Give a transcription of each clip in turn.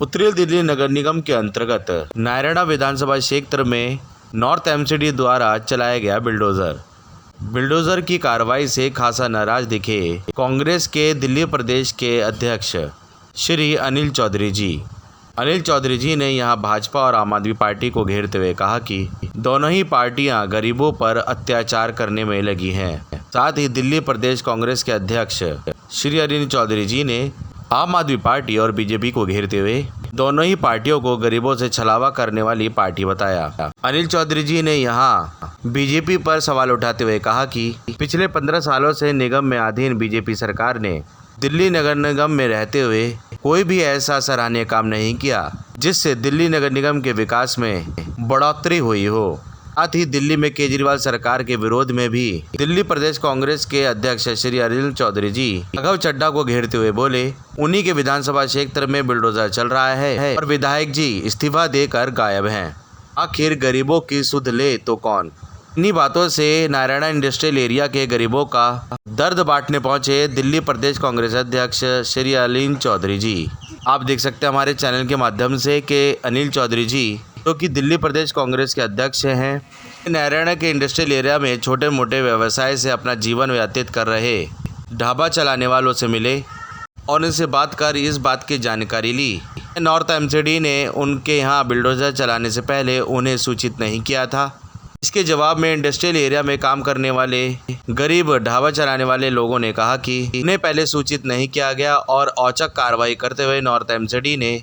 उत्तरी दिल्ली नगर निगम के अंतर्गत नारायणा विधानसभा क्षेत्र में नॉर्थ एमसीडी द्वारा चलाया गया बिल्डोजर की कार्रवाई से खासा नाराज दिखे कांग्रेस के दिल्ली प्रदेश के अध्यक्ष श्री अनिल चौधरी जी ने यहां भाजपा और आम आदमी पार्टी को घेरते हुए कहा कि दोनों ही पार्टियां गरीबों पर अत्याचार करने में लगी हैं। साथ ही दिल्ली प्रदेश कांग्रेस के अध्यक्ष श्री अनिल चौधरी जी ने आम आदमी पार्टी और बीजेपी को घेरते हुए दोनों ही पार्टियों को गरीबों से छलावा करने वाली पार्टी बताया। अनिल चौधरी जी ने यहां बीजेपी पर सवाल उठाते हुए कहा कि पिछले 15 सालों से निगम में अधीन बीजेपी सरकार ने दिल्ली नगर निगम में रहते हुए कोई भी ऐसा सराहनीय काम नहीं किया जिससे दिल्ली नगर निगम के विकास में बढ़ोतरी हुई हो। साथ ही दिल्ली में केजरीवाल सरकार के विरोध में भी दिल्ली प्रदेश कांग्रेस के अध्यक्ष श्री अनिल चौधरी जी राघव चड्ढा को घेरते हुए बोले, उन्हीं के विधानसभा क्षेत्र में बिल्डोजर चल रहा है और विधायक जी इस्तीफा देकर गायब हैं। आखिर गरीबों की सुध ले तो कौन। इन्हीं बातों से नारायणा इंडस्ट्रियल एरिया के गरीबों का दर्द बांटने पहुंचे दिल्ली प्रदेश कांग्रेस अध्यक्ष श्री अनिल चौधरी जी। आप देख सकते हैं हमारे चैनल के माध्यम से कि अनिल चौधरी जी जो कि दिल्ली प्रदेश कांग्रेस के अध्यक्ष हैं, नारायणा के इंडस्ट्रियल एरिया में छोटे मोटे व्यवसाय से अपना जीवन व्यतीत कर रहे ढाबा चलाने वालों से मिले और उनसे बात कर इस बात की जानकारी ली। नॉर्थ एमसीडी ने उनके यहाँ बिल्डोजर चलाने से पहले उन्हें सूचित नहीं किया था। इसके जवाब में इंडस्ट्रियल एरिया में काम करने वाले गरीब ढाबा चलाने वाले लोगों ने कहा कि उन्हें पहले सूचित नहीं किया गया और औचक कार्रवाई करते हुए नॉर्थ एमसीडी ने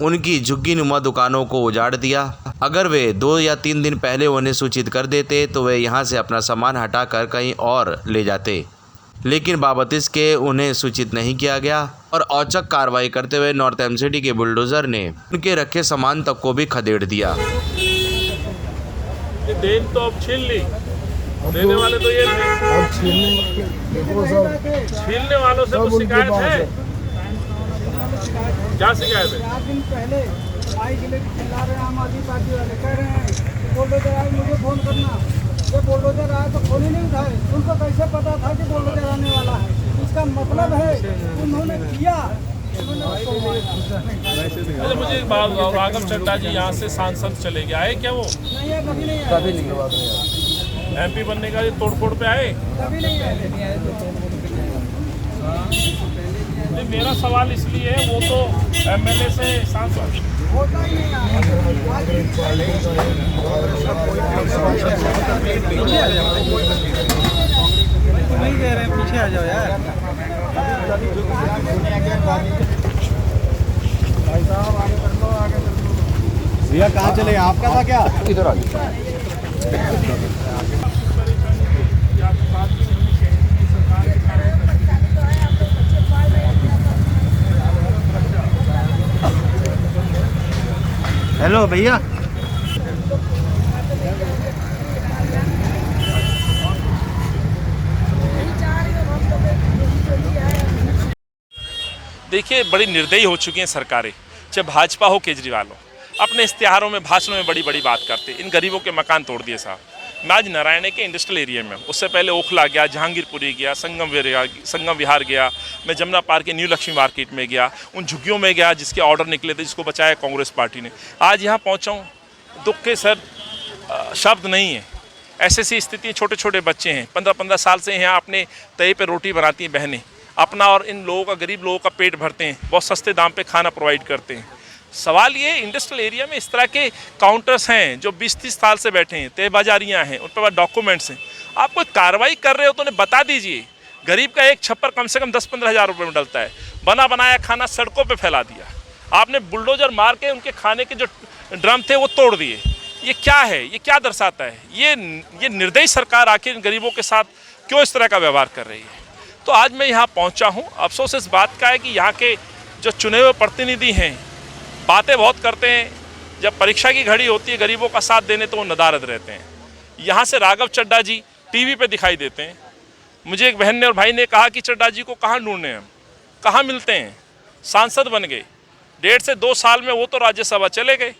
उनकी झुग्गी नुमा दुकानों को उजाड़ दिया। अगर वे 2 या 3 दिन पहले उन्हें सूचित कर देते तो वे यहां से अपना सामान हटाकर कहीं और ले जाते, लेकिन बाबत इसके उन्हें सूचित नहीं किया गया और औचक कार्रवाई करते हुए नॉर्थ एमसीडी के बुलडोजर ने उनके रखे सामान तक को भी खदेड़ दिया। देन तो अब छीन ली, देने वाले तो ये थे। छीनने वालों से तो शिकायत है। क्या शिकायत है? 4 दिन पहले आई जिले चिल्ला रहे आम आदमी पार्टी वाले, कह रहे हैं बुलडोजर आए मुझे फोन करना। ये बुलडोजर आए तो फोन ही नहीं उठाए। उनको कैसे पता था कि बुलडोजर आने वाला है? इसका मतलब है उन्होंने किया। अच्छा, मुझे एक बात बताओ, राघव चड्ढा जी यहाँ से सांसद चले गए, आए क्या वो? नहीं है, कभी नहीं है। MP बनने का ये तोड़फोड़ पे आए? कभी नहीं है। नहीं, मेरा सवाल इसलिए है, वो तो MLA से सांसद होता ही नहीं है। नहीं कह रहे हैं, पीछे आ जाओ यार। भैया कहाँ चले? आपका था क्या? इधर आ हेलो भैया। देखिए, बड़ी निर्दयी हो चुकी हैं सरकारें, चाहे भाजपा हो केजरीवाल हो। अपने इश्तिहारों में, भाषणों में बड़ी बड़ी बात करते। इन गरीबों के मकान तोड़ दिए साहब। मैं आज नारायण के इंडस्ट्रियल एरिया में, उससे पहले ओखला गया, जहांगीरपुरी गया, संगम विहार गया, मैं जमुना पार्क के न्यू लक्ष्मी मार्केट में गया, उन झुग्गियों में गया जिसके ऑर्डर निकले थे, जिसको बचाया कांग्रेस पार्टी ने। आज यहाँ पहुँचा हूँ, दुख के सर शब्द नहीं है। ऐसी स्थिति, छोटे छोटे बच्चे हैं, 15-15 साल से यहाँ अपने तवे पे रोटी बनाती हैं बहनें, अपना और इन लोगों का, गरीब लोगों का पेट भरते हैं, बहुत सस्ते दाम पे खाना प्रोवाइड करते हैं। सवाल ये, इंडस्ट्रियल एरिया में इस तरह के काउंटर्स हैं जो 20-30 साल से बैठे हैं, तय बाजारियाँ हैं, उन पर डॉक्यूमेंट्स हैं। आप कोई कार्रवाई कर रहे हो तो उन्हें बता दीजिए। गरीब का एक छप्पर कम से कम 10-15 हज़ार रुपये में डलता है। बना बनाया खाना सड़कों पे फैला दिया आपने। बुलडोजर मार के उनके खाने के जो ड्रम थे वो तोड़ दिए। ये क्या है? ये क्या दर्शाता है? ये निर्दयी सरकार आखिर गरीबों के साथ क्यों इस तरह का व्यवहार कर रही है? तो आज मैं यहाँ पहुँचा हूँ। अफसोस इस बात का है कि यहाँ के जो चुने हुए प्रतिनिधि हैं, बातें बहुत करते हैं, जब परीक्षा की घड़ी होती है गरीबों का साथ देने तो वो नदारद रहते हैं। यहाँ से राघव चड्ढा जी टीवी पे दिखाई देते हैं। मुझे एक बहन ने और भाई ने कहा कि चड्ढा जी को कहाँ ढूंढने हैं, कहाँ मिलते हैं? सांसद बन गए, 1.5 से 2 साल में वो तो राज्यसभा चले गए।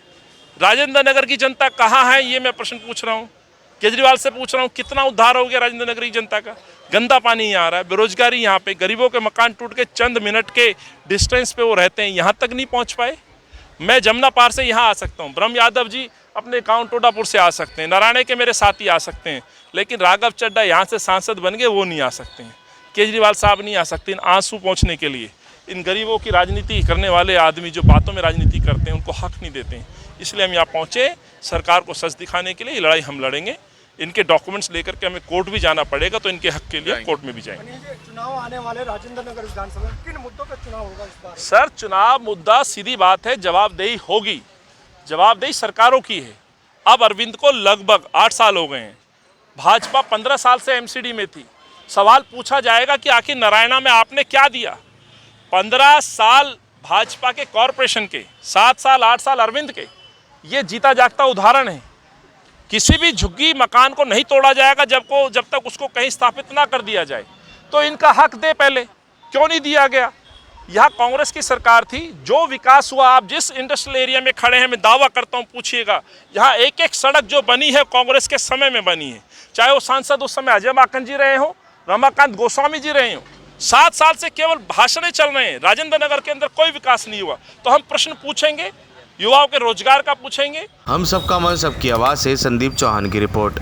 राजेंद्र नगर की जनता कहाँ है, ये मैं प्रश्न पूछ रहा हूँ। केजरीवाल से पूछ रहा हूँ, कितना उद्धार हो गया राजेंद्र नगर की जनता का? गंदा पानी यहाँ आ रहा है, बेरोजगारी यहाँ पे, गरीबों के मकान टूट के चंद मिनट के डिस्टेंस पे वो रहते हैं, यहाँ तक नहीं पहुँच पाए। मैं जमुना पार से यहाँ आ सकता हूँ, ब्रह्म यादव जी अपने गांव टोडापुर से आ सकते हैं, नारायण के मेरे साथी आ सकते हैं, लेकिन राघव चड्ढा यहाँ से सांसद बन गए, वो नहीं आ सकते हैं। केजरीवाल साहब नहीं आ सकते इन आंसू पहुँचने के लिए। इन गरीबों की राजनीति करने वाले आदमी जो बातों में राजनीति करते हैं उनको हक नहीं देते हैं। इसलिए हम यहाँ पहुँचे सरकार को सच दिखाने के लिए। ये लड़ाई हम लड़ेंगे, इनके डॉक्यूमेंट्स लेकर के हमें कोर्ट भी जाना पड़ेगा, तो इनके हक के लिए कोर्ट में भी जाएंगे। चुनाव आने वाले राजेंद्र नगर विधानसभा किन मुद्दों पर चुनाव होगा इस बार? सर चुनाव मुद्दा सीधी बात है, जवाबदेही होगी। जवाबदेही सरकारों की है। अब अरविंद को लगभग 8 साल हो गए हैं, भाजपा 15 साल से एमसीडी में थी। सवाल पूछा जाएगा कि आखिर नारायणा में आपने क्या दिया। 15 साल भाजपा के कॉरपोरेशन के, 7 साल 8 साल अरविंद के, ये जीता जागता उदाहरण है। किसी भी झुग्गी मकान को नहीं तोड़ा जाएगा जब तक उसको कहीं स्थापित ना कर दिया जाए। तो इनका हक दे, पहले क्यों नहीं दिया गया? यहाँ कांग्रेस की सरकार थी, जो विकास हुआ, आप जिस इंडस्ट्रियल एरिया में खड़े हैं, मैं दावा करता हूँ, पूछिएगा, यहाँ एक एक सड़क जो बनी है कांग्रेस के समय में बनी है। चाहे वो सांसद उस समय अजय माकन जी रहे हो, रमाकांत गोस्वामी जी रहे हो। 7 साल से केवल भाषण चल रहे हैं, राजेंद्र नगर के अंदर कोई विकास नहीं हुआ। तो हम प्रश्न पूछेंगे, युवाओं के रोजगार का पूछेंगे। हम सबका मन सबकी आवाज़ से संदीप चौहान की रिपोर्ट।